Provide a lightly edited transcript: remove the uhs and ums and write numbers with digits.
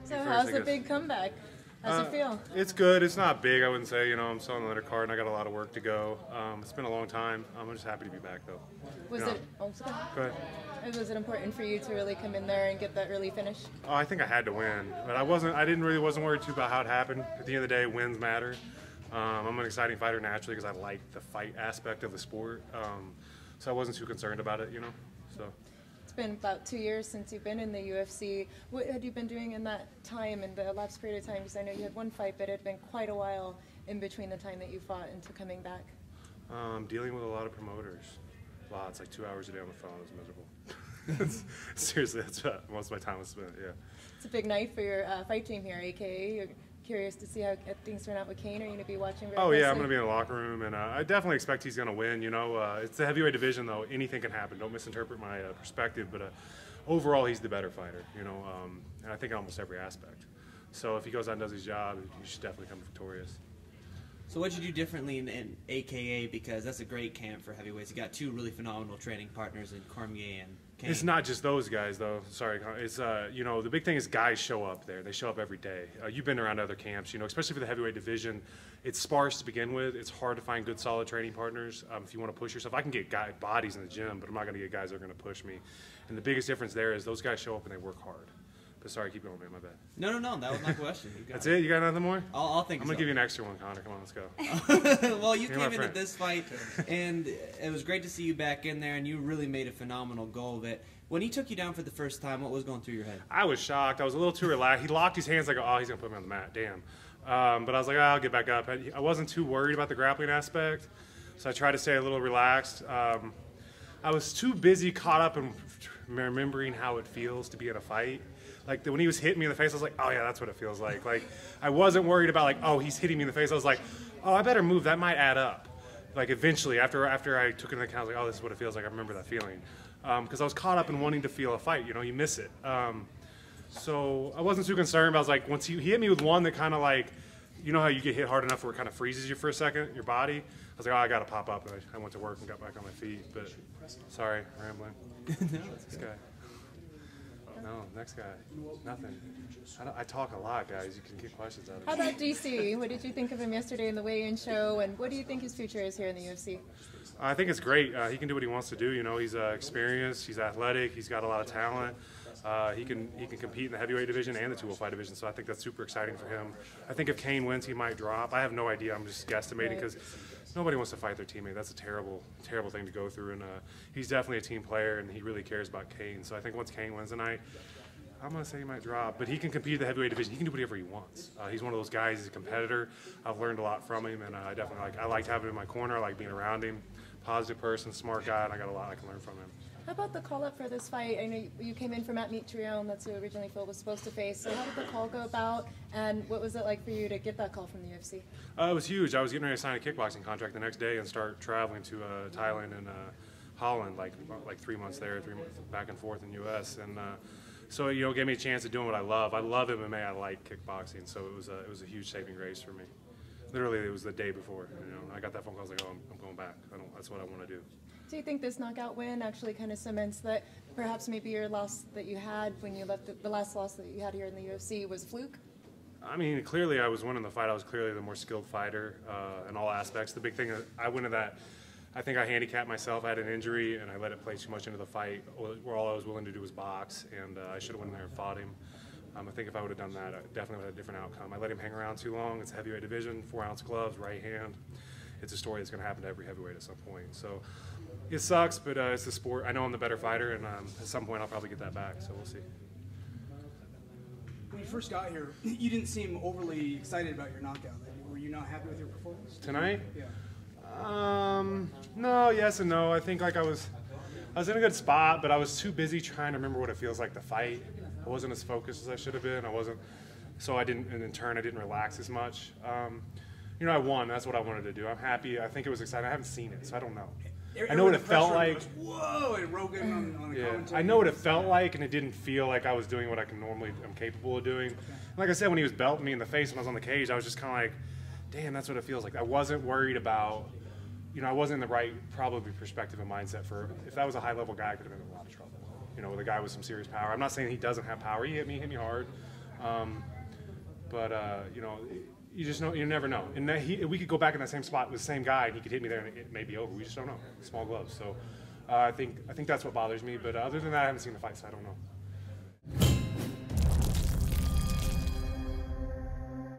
So how's the big comeback? How's it feel? It's good. It's not big, I wouldn't say. You know, I'm still on the undercard and I got a lot of work to go. It's been a long time. I'm just happy to be back, though. Was it? Oh, sorry. Go ahead. Was it important for you to really come in there and get that early finish? Oh, I think I had to win, but I wasn't worried too about how it happened. At the end of the day, wins matter. I'm an exciting fighter naturally because I like the fight aspect of the sport. So I wasn't too concerned about it, you know. So. It's been about 2 years since you've been in the UFC. What had you been doing in that time, in the elapsed period of time? Because I know you had one fight, but it had been quite a while in between the time that you fought and to coming back. Dealing with a lot of promoters. Lots, like 2 hours a day on the phone. It was miserable. Seriously, that's what most of my time was spent, yeah. It's a big night for your fight team here, a.k.a. You're curious to see how things turn out with Kane. Are you going to be watching very closely? Yeah, I'm going to be in the locker room, and I definitely expect he's going to win. You know, it's the heavyweight division, though. Anything can happen. Don't misinterpret my perspective, but overall, he's the better fighter, you know, and I think in almost every aspect. So if he goes out and does his job, he should definitely come victorious. So what did you do differently in AKA, because that's a great camp for heavyweights? You got two really phenomenal training partners in Cormier and Kane. It's not just those guys, though. Sorry, it's you know, the big thing is guys show up there. They show up every day. You've been around other camps, you know, especially for the heavyweight division. It's sparse to begin with. It's hard to find good, solid training partners if you want to push yourself. I can get bodies in the gym, but I'm not going to get guys that are going to push me. And the biggest difference there is those guys show up and they work hard. But sorry, keep going, man. My bad. No. That was my question. That's it? You got nothing more? I'll think. I'm going to give you an extra one, Connor. Come on, let's go. Well, you came into this fight, and it was great to see you back in there, and you really made a phenomenal go of it. When he took you down for the first time, what was going through your head? I was shocked. I was a little too relaxed. He locked his hands like, oh, he's going to put me on the mat. Damn. But I was like, oh, I'll get back up. I wasn't too worried about the grappling aspect, so I tried to stay a little relaxed. I was too busy, caught up in remembering how it feels to be in a fight. Like, when he was hitting me in the face, I was like, oh, yeah, that's what it feels like. Like, I wasn't worried about, like, oh, he's hitting me in the face. I was like, oh, I better move. That might add up. Like, eventually, after I took it into account, I was like, oh, this is what it feels like. I remember that feeling. Because I was caught up in wanting to feel a fight. You know, you miss it. So I wasn't too concerned. But I was like, once he hit me with one that kind of like, you know how you get hit hard enough where it kind of freezes you for a second, your body? I was like, oh, I got to pop up. And I went to work and got back on my feet. But sorry, rambling. No, this guy. No, next guy. Nothing. I talk a lot, guys. You can get questions out of me. How about DC? What did you think of him yesterday in the weigh-in show, and what do you think his future is here in the UFC? I think it's great. He can do what he wants to do. You know, he's experienced. He's athletic. He's got a lot of talent. He can compete in the heavyweight division and the 205 division. So I think that's super exciting for him. I think if Kane wins, he might drop. I have no idea. I'm just guesstimating because nobody wants to fight their teammate. That's a terrible, terrible thing to go through. And he's definitely a team player, and he really cares about Kane. So I think once Kane wins tonight, I'm going to say he might drop. But he can compete in the heavyweight division. He can do whatever he wants. He's one of those guys. He's a competitor. I've learned a lot from him, and I definitely liked having him in my corner. I like being around him. Positive person, smart guy, and I got a lot I can learn from him. How about the call-up for this fight? I know you came in from Mitrione, and that's who originally Phil was supposed to face. So how did the call go about, and what was it like for you to get that call from the UFC? It was huge. I was getting ready to sign a kickboxing contract the next day and start traveling to Thailand and Holland, like 3 months there, 3 months back and forth in the U.S. And so, you know, it gave me a chance of doing what I love. I love MMA. I like kickboxing. So it was a huge saving grace for me. Literally, it was the day before. You know, I got that phone call. I was like, oh, I'm going back. That's what I want to do. Do you think this knockout win actually kind of cements that perhaps maybe your loss that you had when you left, the last loss that you had here in the UFC was fluke? I mean, clearly I was winning the fight. I was clearly the more skilled fighter in all aspects. The big thing is I went into that, I think I handicapped myself. I had an injury, and I let it play too much into the fight, where all I was willing to do was box, and I should have went in there and fought him. I think if I would have done that, I definitely would have had a different outcome. I let him hang around too long. It's a heavyweight division, 4-ounce gloves, right hand. It's a story that's going to happen to every heavyweight at some point. So it sucks, but it's the sport. I know I'm the better fighter, and at some point I'll probably get that back, so we'll see. When you first got here, you didn't seem overly excited about your knockout. Were you not happy with your performance? Tonight? Yeah. No, yes and no. I think like I was in a good spot, but I was too busy trying to remember what it feels like to fight. I wasn't as focused as I should have been. So I didn't, and in turn, I didn't relax as much. You know, I won. That's what I wanted to do. I'm happy. I think it was exciting. I haven't seen it, so I don't know. I know what it felt like. Whoa! And Rogan on the commentary. I know what it felt like, and it didn't feel like I was doing what I can normally am capable of doing. Like I said, when he was belting me in the face when I was on the cage, I was just kind of like, damn, that's what it feels like. I wasn't worried about, you know, I wasn't in the right probably perspective and mindset for, if that was a high-level guy, I could have been in a lot of trouble. You know, with a guy with some serious power. I'm not saying he doesn't have power. He hit me hard. You know, you just know, you never know. And we could go back in that same spot with the same guy, and he could hit me there, and it may be over. We just don't know. Small gloves. So I think that's what bothers me. But other than that, I haven't seen the fight, so I don't know.